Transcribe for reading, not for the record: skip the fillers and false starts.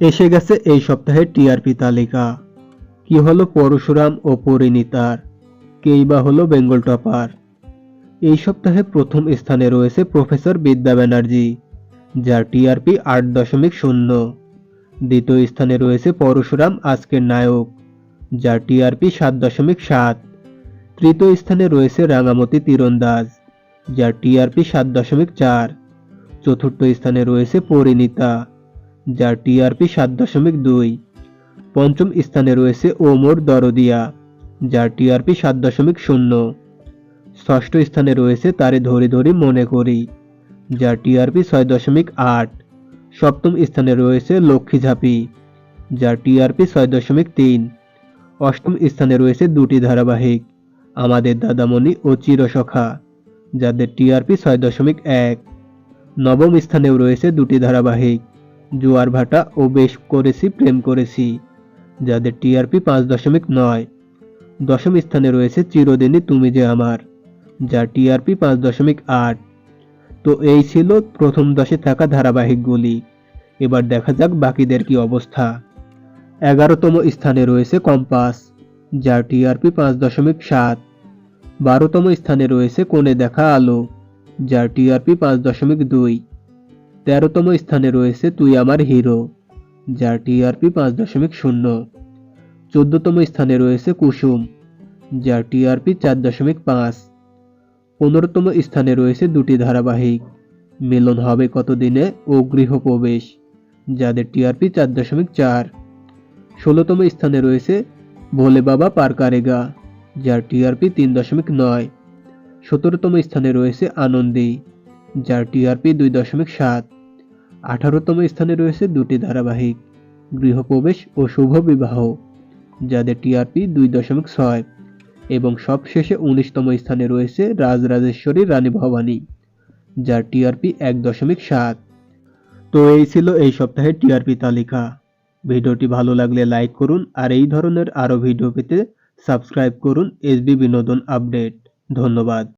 এসে গেছে এই সপ্তাহের টিআরপি তালিকা। কি হলো পরশুরাম ও পরিণীতার, কেই বা হলো বেঙ্গল টপার। এই সপ্তাহে প্রথম স্থানে রয়েছে প্রফেসর বিদ্যা ব্যানার্জি, যার টিআরপি 8.0। দ্বিতীয় স্থানে রয়েছে পরশুরাম আজকের নায়ক, যার টিআরপি 7.7। তৃতীয় স্থানে রয়েছে রাঙামতি তীরন্দাজ, যার টিআরপি 7.4। চতুর্থ স্থানে রয়েছে পরিণীতা, যার টিআরপি 7.2। পঞ্চম স্থানে রয়েছে ওমর দরদিয়া, যার টিআরপি 7.0। ষষ্ঠ স্থানে রয়েছে তারে ধরি ধরি মনে করি, যার টিআরপি 6.8। সপ্তম স্থানে রয়েছে লক্ষ্মী ঝাঁপি, যার টিআরপি 6.3। অষ্টম স্থানে রয়েছে দুটি ধারাবাহিক, আমাদের দাদামণি ও চিরসখা, যাদের টিআরপি 6.1। নবম স্থানেও রয়েছে দুটি ধারাবাহিক, জোয়ার ভাটা ও বেশ করেছি প্রেম করেছি, যাদের টিআরপি 5.9। দশম স্থানে রয়েছে চিরদিনই তুমি যে আমার, যার টিআরপি 5.8। তো এই ছিল প্রথম 10-এ থাকা ধারাবাহিকগুলি। এবার দেখা যাক বাকিদের কি অবস্থা। 11তম স্থানে রয়েছে কম্পাস, যার টিআরপি 5.7। 12তম স্থানে রয়েছে কোণে দেখা আলো, যার টিআরপি 5.2। 13তম স্থানে রয়েছে তুই আমার হিরো, যার টিআরপি 5.0। 14তম স্থানে রয়েছে কুসুম, যার টিআরপি 4.5। 15তম স্থানে রয়েছে দুটি ধারাবাহিক, মিলন হবে কতদিনে ও গৃহপ্রবেশ, যাদের টিআরপি 4.4। 16তম স্থানে রয়েছে ভোলে বাবা পার কারেগা, যার টিআরপি 3.9। 17তম স্থানে রয়েছে আনন্দী, যার টিআরপি 2.7। 18তম স্থানে রয়েছে দুটি ধারাবাহিক, গৃহপ্রবেশ ও শুভ বিবাহ, যাদের টিআরপি 2.6। এবং সবশেষে 19তম স্থানে রয়েছে রাজরাজেশ্বরী রানী ভবানী, যার টিআরপি 1.7। তো এই ছিল এই সপ্তাহের টিআরপি তালিকা। ভিডিওটি ভালো লাগলে লাইক করুন, আর এই ধরনের আরও ভিডিও পেতে সাবস্ক্রাইব করুন এসবি বিনোদন আপডেট। ধন্যবাদ।